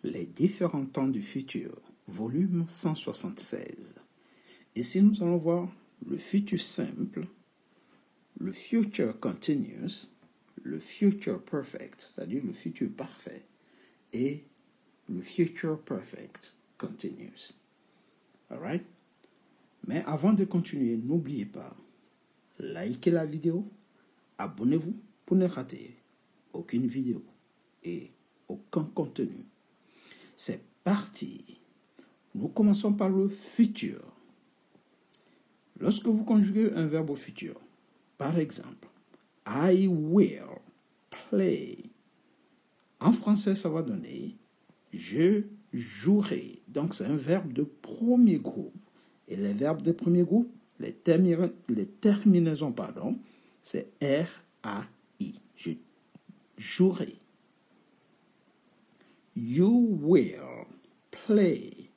Les différents temps du futur, volume 176. Ici, nous allons voir le futur simple, le future continuous, le future perfect, c'est-à-dire le futur parfait, et le future perfect continuous. Alright? Mais avant de continuer, n'oubliez pas, likez la vidéo, abonnez-vous pour ne rater aucune vidéo et aucun contenu. C'est parti. Nous commençons par le futur. Lorsque vous conjuguez un verbe au futur, par exemple, I will play. En français, ça va donner je jouerai. Donc, c'est un verbe de premier groupe. Et les verbes de premier groupe, les terminaisons, c'est R-A-I. Je jouerai. You will play.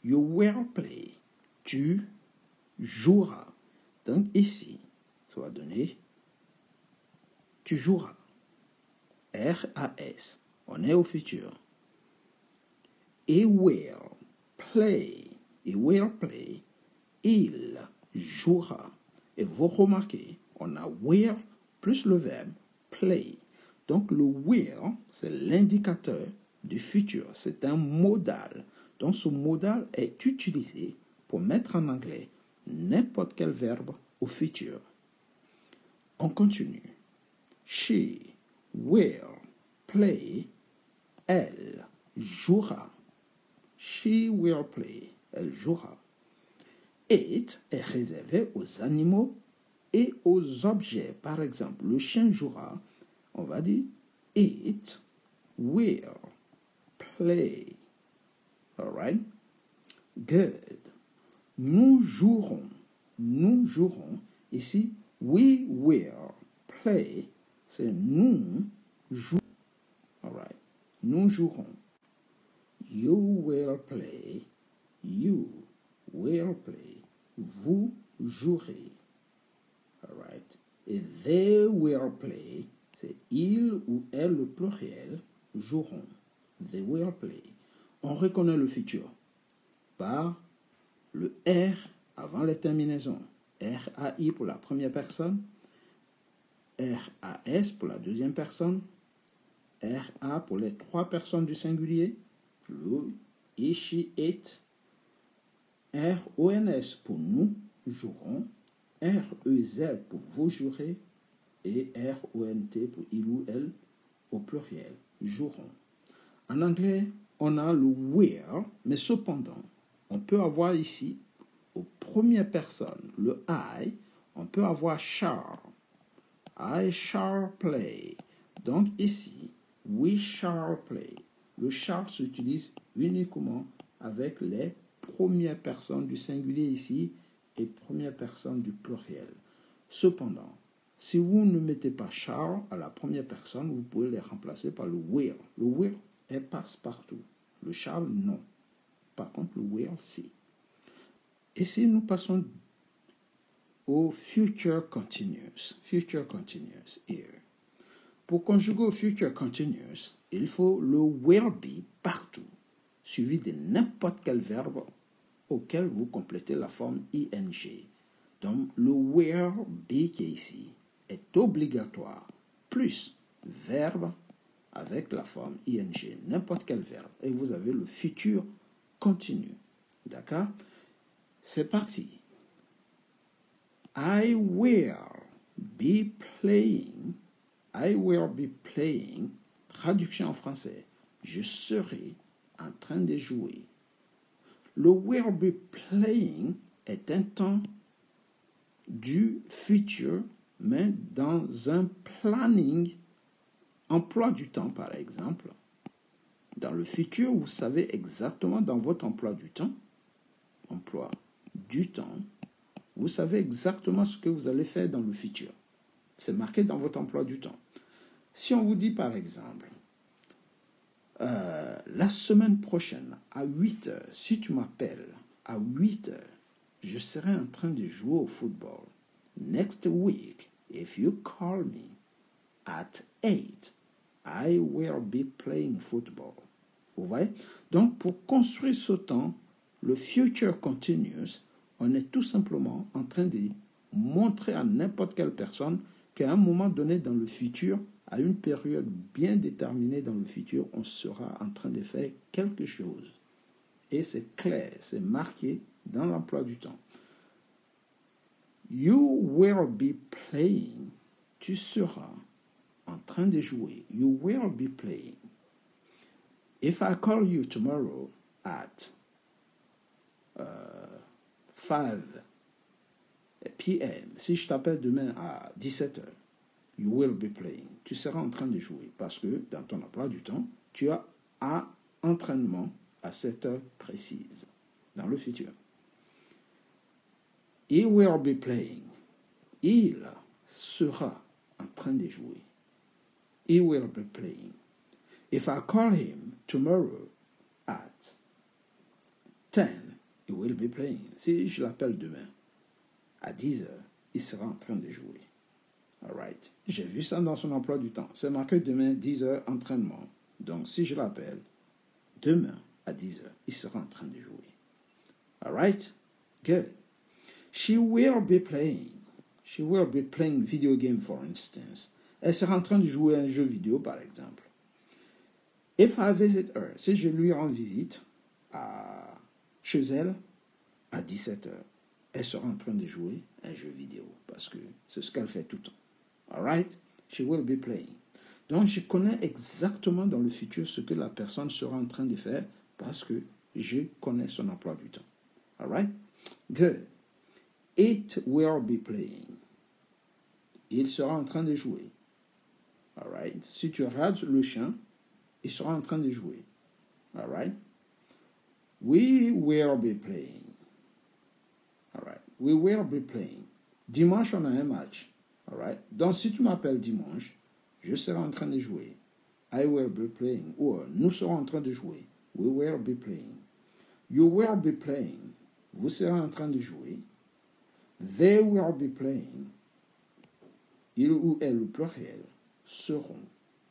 You will play. Tu joueras. Donc ici, ça va donner tu joueras. R-A-S. On est au futur. He will play. He will play. Il jouera. Et vous remarquez, on a will plus le verbe play. Donc le will, c'est l'indicateur du futur. C'est un modal. Donc ce modal est utilisé pour mettre en anglais n'importe quel verbe au futur. On continue. She will play. Elle jouera. She will play. Elle jouera. It est réservé aux animaux et aux objets. Par exemple, le chien jouera. On va dire it will play. Alright? Good. Nous jouerons. Nous jouerons. Ici, we will play. C'est nous jouerons. Alright. Nous jouerons. You will play. You will play. Vous jouerez. Alright. Et they will play. C'est il ou elle, le pluriel, joueront. They will play. On reconnaît le futur par le R avant les terminaisons. R-A-I pour la première personne, R-A-S pour la deuxième personne, R-A pour les trois personnes du singulier, le, he, she, it, R-O-N-S pour nous jouerons, R-E-Z pour vous jouerez, et R-O-N-T pour il ou elle au pluriel, joueront. En anglais, on a le will, mais cependant, on peut avoir ici, aux premières personnes, le I, on peut avoir shall. I shall play. Donc ici, we shall play. Le shall s'utilise uniquement avec les premières personnes du singulier ici et premières personnes du pluriel. Cependant, si vous ne mettez pas shall à la première personne, vous pouvez les remplacer par le will. Le will passe partout. Le shall, non. Par contre, le will, si. Ici, nous passons au future continuous. Future continuous, here. Pour conjuguer au future continuous, il faut le will be partout, suivi de n'importe quel verbe auquel vous complétez la forme ing. Donc, le will be qui est ici est obligatoire, plus verbe avec la forme ing, n'importe quel verbe. Et vous avez le futur continu. D'accord? C'est parti. I will be playing. I will be playing. Traduction en français. Je serai en train de jouer. Le will be playing est un temps du futur, mais dans un planning, emploi du temps par exemple. Dans le futur, vous savez exactement dans votre emploi du temps, vous savez exactement ce que vous allez faire dans le futur. C'est marqué dans votre emploi du temps. Si on vous dit par exemple, la semaine prochaine à 8 heures, si tu m'appelles à 8 heures, je serai en train de jouer au football. Next week, if you call me at 8, I will be playing football. Vous voyez? Donc, pour construire ce temps, le future continuous, on est tout simplement en train de montrer à n'importe quelle personne qu'à un moment donné dans le futur, à une période bien déterminée dans le futur, on sera en train de faire quelque chose. Et c'est clair, c'est marqué dans l'emploi du temps. You will be playing. Tu seras en train de jouer. You will be playing. If I call you tomorrow at 5 p.m., si je t'appelle demain à 17h, you will be playing. Tu seras en train de jouer parce que dans ton emploi du temps, tu as un entraînement à cette heure précise dans le futur. He will be playing. Il sera en train de jouer. He will be playing. If I call him tomorrow at 10, he will be playing. Si je l'appelle demain à 10h, il sera en train de jouer. All right. J'ai vu ça dans son emploi du temps. C'est marqué demain 10h entraînement. Donc si je l'appelle demain à 10h, il sera en train de jouer. All right? Good. She will be playing. She will be playing video game, for instance. Elle sera en train de jouer à un jeu vidéo, par exemple. If I visit her, si je lui rends visite chez elle à 17h, elle sera en train de jouer à un jeu vidéo parce que c'est ce qu'elle fait tout le temps. All right? She will be playing. Donc, je connais exactement dans le futur ce que la personne sera en train de faire parce que je connais son emploi du temps. All right? Good. It will be playing. Il sera en train de jouer. All right? Si tu regardes le chien, il sera en train de jouer. All right? We will be playing. All right? We will be playing. Dimanche, on a un match. All right? Donc, si tu m'appelles dimanche, je serai en train de jouer. I will be playing. Ou nous serons en train de jouer. We will be playing. You will be playing. Vous serez en train de jouer. They will be playing. Il ou elle, le pluriel, seront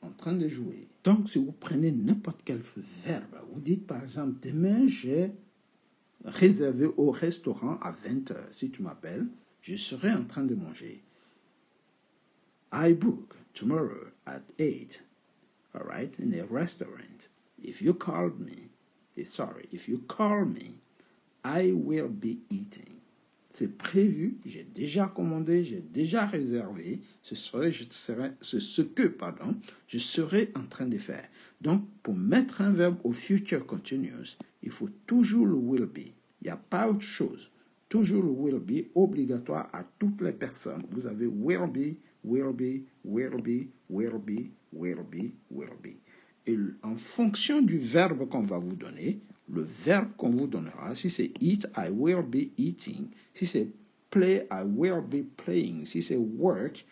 en train de jouer. Donc, si vous prenez n'importe quel verbe, vous dites par exemple, demain, j'ai réservé au restaurant à 20h. Si tu m'appelles, je serai en train de manger. I book tomorrow at 8, all right, in a restaurant. If you call me, I will be eating. C'est prévu, j'ai déjà commandé, j'ai déjà réservé, je serai en train de faire. Donc, pour mettre un verbe au future continuous, il faut toujours le will be. Il n'y a pas autre chose. Toujours le will be obligatoire à toutes les personnes. Vous avez will be, will be, will be, will be, will be, will be. Et en fonction du verbe qu'on va vous donner, le verbe qu'on vous donnera, si c'est eat, I will be eating. Si c'est play, I will be playing. Si c'est work,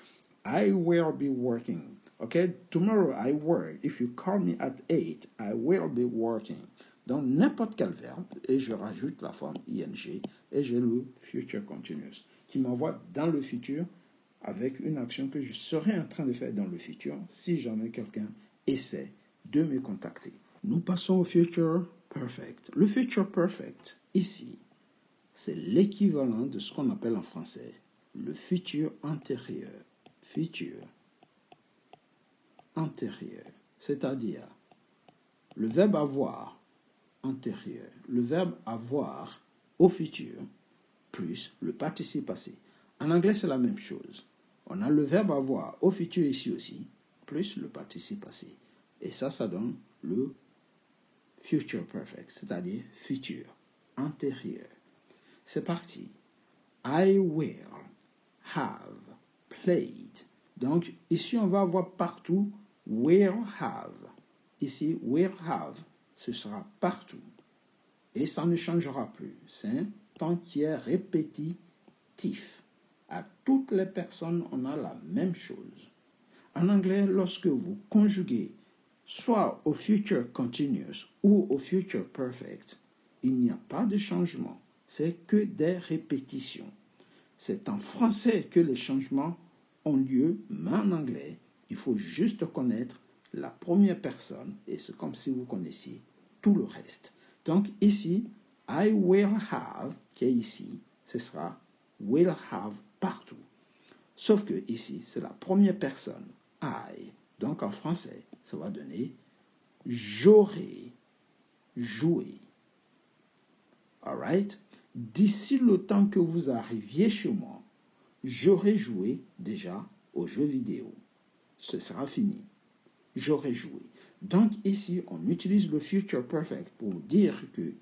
I will be working. Okay? Tomorrow I work. If you call me at 8, I will be working. Donc, n'importe quel verbe, et je rajoute la forme ing, et j'ai le future continuous, qui m'envoie dans le futur avec une action que je serai en train de faire dans le futur si jamais quelqu'un essaie de me contacter. Nous passons au future perfect. Le future perfect, ici, c'est l'équivalent de ce qu'on appelle en français le futur antérieur. Futur antérieur, c'est-à-dire le verbe avoir antérieur, le verbe avoir au futur, plus le participe passé. En anglais, c'est la même chose. On a le verbe avoir au futur ici aussi, plus le participe passé. Et ça donne le future perfect, c'est-à-dire futur, antérieur. C'est parti. I will have played. Donc, ici, on va avoir partout will have. Ici, will have, ce sera partout. Et ça ne changera plus. C'est un temps qui est répétitif. À toutes les personnes, on a la même chose. En anglais, lorsque vous conjuguez soit au future continuous ou au future perfect, il n'y a pas de changement. C'est que des répétitions. C'est en français que les changements ont lieu, mais en anglais, il faut juste connaître la première personne, et c'est comme si vous connaissiez tout le reste. Donc ici, I will have, qui est ici, ce sera will have partout. Sauf que ici, c'est la première personne, I. Donc en français, ça va donner j'aurai joué. Alright? D'ici le temps que vous arriviez chez moi, j'aurai joué déjà aux jeux vidéo. Ce sera fini. J'aurai joué. Donc ici, on utilise le future perfect pour dire que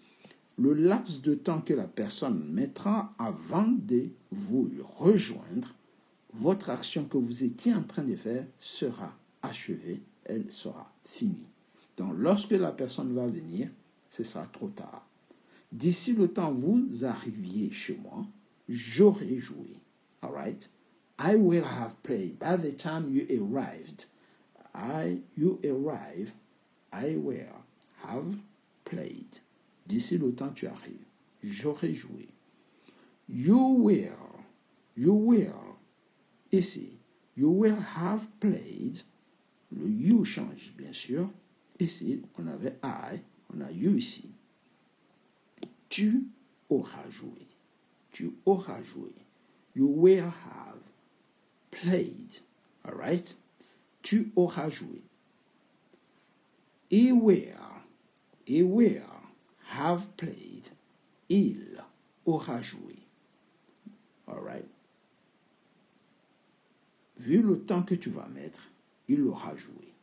le laps de temps que la personne mettra avant de vous rejoindre, votre action que vous étiez en train de faire sera achevée, elle sera finie. Donc lorsque la personne va venir, ce sera trop tard. D'ici le temps que vous arriviez chez moi, j'aurai joué. All right? I will have played. By the time you arrived, I will have played. D'ici le temps que tu arrives, j'aurai joué. You will. Ici, you will have played. Le you change, bien sûr. Ici, on avait I, on a you ici. Tu auras joué. Tu auras joué. You will have played. All right? Tu auras joué. He will have played. Il aura joué. All right? Vu le temps que tu vas mettre, il aura joué.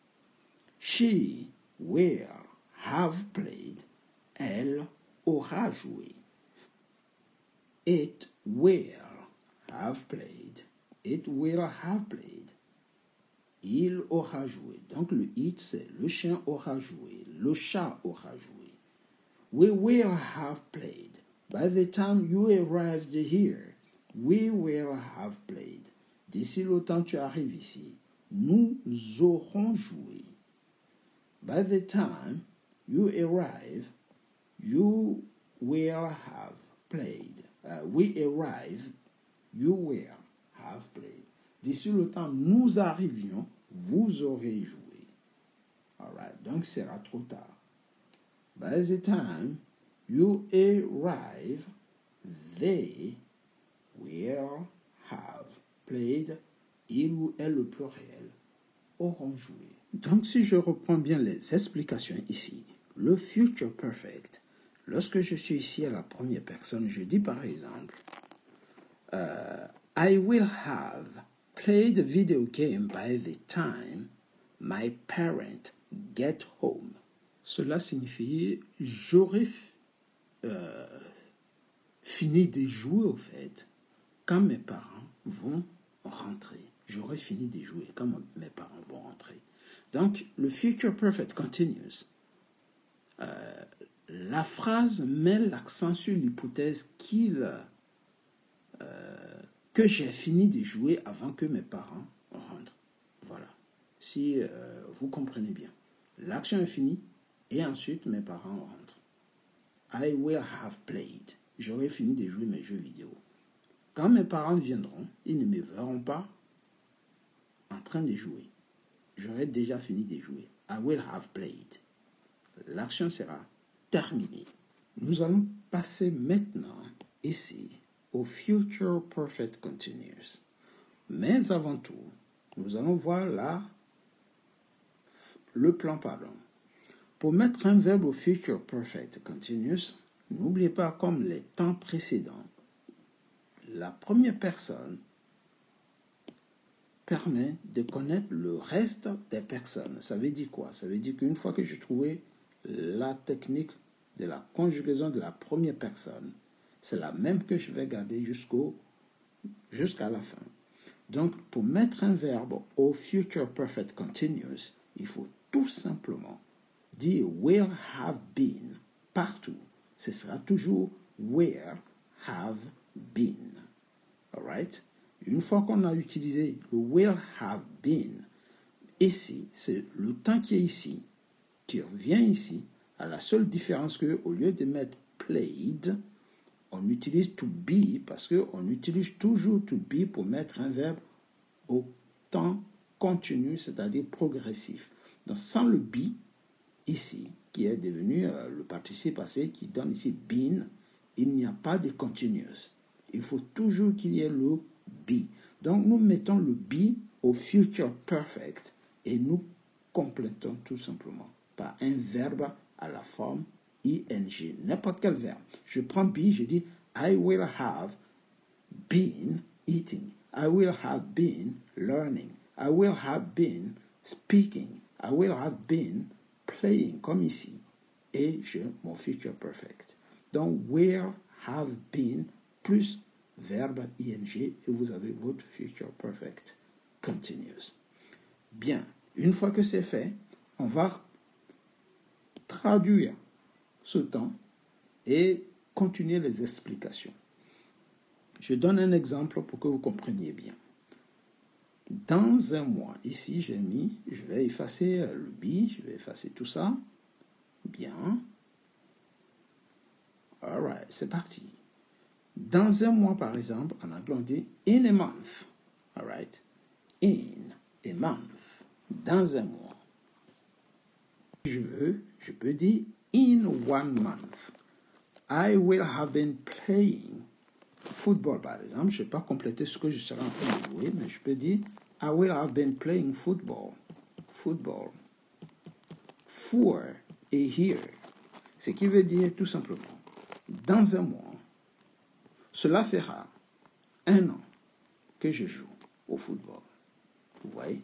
She will have played. Elle aura joué. It will have played. It will have played. Il aura joué. Donc le it, c'est le chien aura joué. Le chat aura joué. We will have played. By the time you arrived here, we will have played. D'ici le temps que tu arrives ici, nous aurons joué. By the time you arrive, you will have played. We arrive, you will have played. D'ici le temps nous arrivions, vous aurez joué. Alright, donc ce sera trop tard. By the time you arrive, they will have played. Il ou elle, le pluriel, auront joué. Donc si je reprends bien les explications ici, le future perfect, lorsque je suis ici à la première personne, je dis par exemple, I will have played the video game by the time my parents get home. Cela signifie j'aurai fini de jouer au fait quand mes parents vont rentrer. J'aurai fini de jouer quand mes parents vont rentrer. Donc, le future perfect continuous. La phrase met l'accent sur l'hypothèse que j'ai fini de jouer avant que mes parents rentrent. Voilà. Si vous comprenez bien. L'action est finie et ensuite mes parents rentrent. I will have played. J'aurai fini de jouer mes jeux vidéo. Quand mes parents viendront, ils ne me verront pas en train de jouer. J'aurai déjà fini de jouer. I will have played. L'action sera terminée. Nous allons passer maintenant ici au future perfect continuous. Mais avant tout, nous allons voir là le plan pardon. Pour mettre un verbe au future perfect continuous, n'oubliez pas comme les temps précédents, la première personne permet de connaître le reste des personnes. Ça veut dire quoi? Ça veut dire qu'une fois que j'ai trouvé la technique de la conjugaison de la première personne, c'est la même que je vais garder jusqu'à la fin. Donc, pour mettre un verbe au future perfect continuous, il faut tout simplement dire will have been partout. Ce sera toujours where have been. Alright? Une fois qu'on a utilisé le will have been, ici, c'est le temps qui est ici, qui revient ici, à la seule différence que au lieu de mettre played, on utilise to be parce qu'on utilise toujours to be pour mettre un verbe au temps continu, c'est-à-dire progressif. Donc sans le be, ici, qui est devenu le participe passé qui donne ici been. Il n'y a pas de continuous. Il faut toujours qu'il y ait le be. Donc, nous mettons le be au future perfect et nous complétons tout simplement par un verbe à la forme ing. N'importe quel verbe. Je prends be, je dis I will have been eating. I will have been learning. I will have been speaking. I will have been playing, comme ici. Et mon future perfect. Donc, will have been plus verbe ing et vous avez votre future perfect continuous. Bien, une fois que c'est fait, on va traduire ce temps et continuer les explications. Je donne un exemple pour que vous compreniez bien. Dans un mois, ici j'ai mis, je vais effacer le be, je vais effacer tout ça. Bien. Alright, c'est parti. Dans un mois, par exemple, en anglais on dit in a month. Alright. In a month. Dans un mois. Je peux dire in 1 month. I will have been playing football, par exemple. Je ne vais pas compléter ce que je serai en train de jouer, mais je peux dire I will have been playing football. Football. For a year. Ce qui veut dire tout simplement, dans un mois, cela fera 1 an que je joue au football. Vous voyez?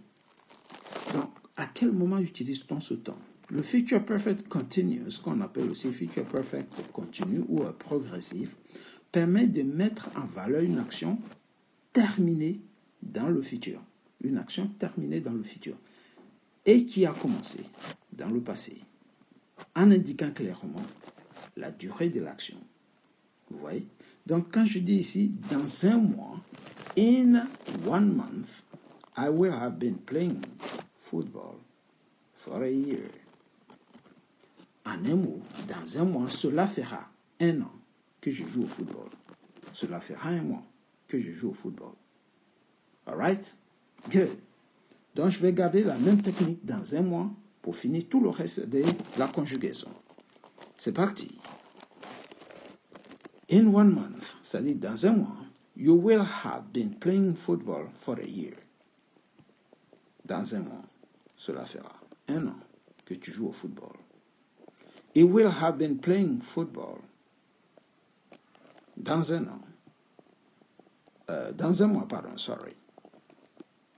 Donc, à quel moment utilise-t-on ce temps? Le future perfect continuous, qu'on appelle aussi future perfect continu ou progressif, permet de mettre en valeur une action terminée dans le futur. Une action terminée dans le futur. Et qui a commencé dans le passé, en indiquant clairement la durée de l'action. Vous voyez? Donc, quand je dis ici, dans un mois, in 1 month, I will have been playing football for a year. En un mot, dans un mois, cela fera 1 an que je joue au football. Cela fera 1 mois que je joue au football. Alright? Good. Donc, je vais garder la même technique dans un mois pour finir tout le reste de la conjugaison. C'est parti. In 1 month, c'est-à-dire dans un mois, you will have been playing football for a year. Dans un mois, cela fera 1 an que tu joues au football. He will have been playing football. Dans un an. Dans un mois, pardon, sorry.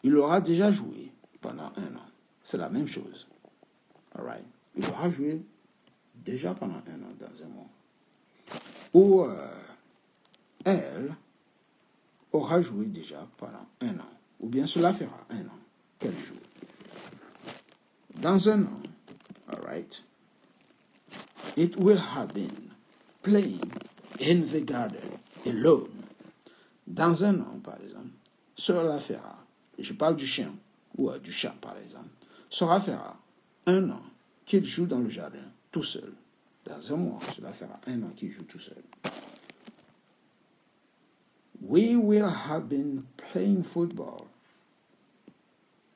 Il aura déjà joué pendant 1 an. C'est la même chose. All right. Il aura joué déjà pendant 1 an dans un mois. Ou elle aura joué déjà pendant 1 an. Ou bien cela fera 1 an qu'elle joue. Dans un an, all right, it will have been playing in the garden alone. Dans un an, par exemple, cela fera, je parle du chien ou du chat, par exemple, cela fera 1 an qu'il joue dans le jardin tout seul. Dans un mois, cela fera 1 an qu'il joue tout seul. We will have been playing football.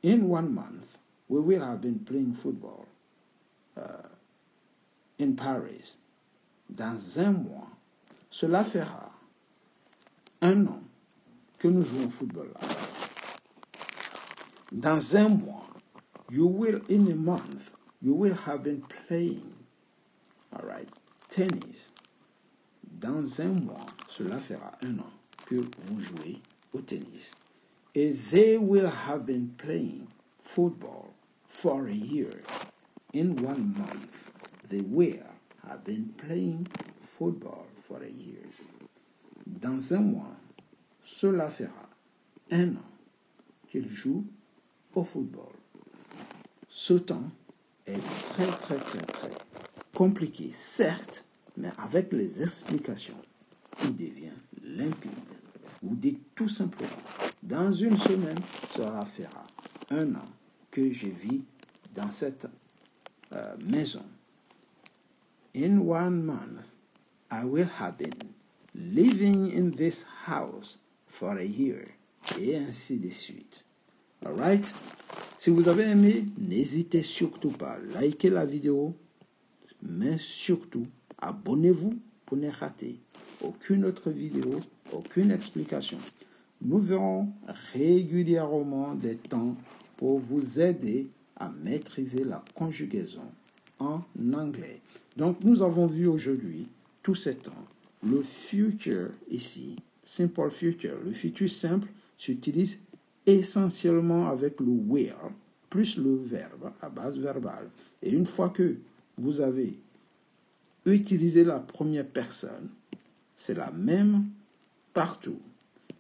In 1 month, we will have been playing football in Paris. Dans un mois, cela fera 1 an que nous jouons au football. Dans un mois, in a month, you will have been playing, all right, tennis. Dans un mois, cela fera 1 an que vous jouez au tennis. Et they will have been playing football for a year. In 1 month, they will have been playing football for a year. Dans un mois, cela fera 1 an qu'ils jouent au football. Ce temps est très compliqué, certes, mais avec les explications, il devient limpide. Vous dites tout simplement, dans 1 semaine, cela fera 1 an que je vis dans cette maison. In 1 month, I will have been living in this house for a year. Et ainsi de suite. Alright? Si vous avez aimé, n'hésitez surtout pas à liker la vidéo, mais surtout, abonnez-vous pour ne rater aucune autre vidéo, aucune explication. Nous verrons régulièrement des temps pour vous aider à maîtriser la conjugaison en anglais. Donc, nous avons vu aujourd'hui tous ces temps. Le future ici, simple future, le futur simple s'utilise essentiellement avec le will plus le verbe à base verbale. Et une fois que vous avez utilisé la première personne, c'est la même partout.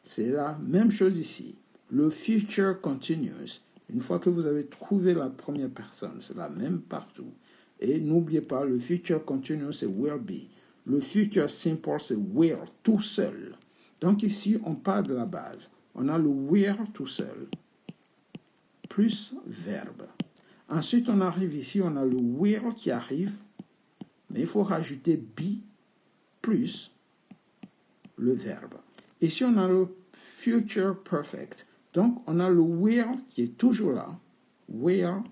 C'est la même chose ici. Le future continuous, une fois que vous avez trouvé la première personne, c'est la même partout. Et n'oubliez pas, le future continuous, c'est will be. Le future simple, c'est will, tout seul. Donc ici, on part de la base. On a le will tout seul, plus verbe. Ensuite, on arrive ici, on a le will qui arrive, mais il faut rajouter be plus le verbe. Ici, on a le future perfect. Donc, on a le will qui est toujours là, will,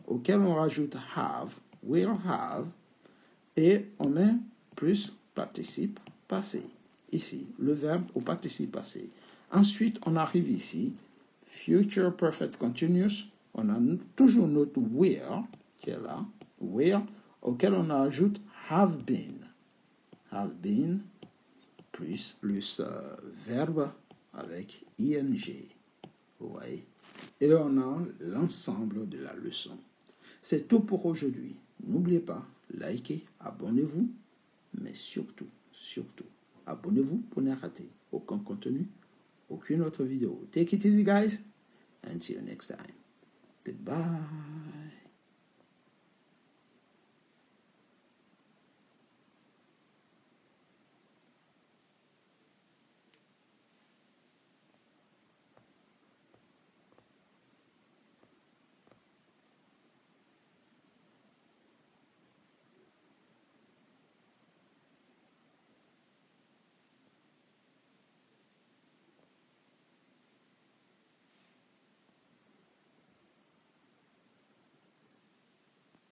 auquel on rajoute have, will have, et on met plus participe passé. Ici, le verbe au participe passé. Ensuite, on arrive ici, future perfect continuous. On a toujours notre will qui est là, will, auquel on ajoute have been. Have been plus verbe avec ing. Ouais. Et on a l'ensemble de la leçon. C'est tout pour aujourd'hui. N'oubliez pas, likez, abonnez-vous, mais surtout, abonnez-vous pour ne rater aucun contenu, aucune autre vidéo. Take it easy, guys, and see you next time. Goodbye.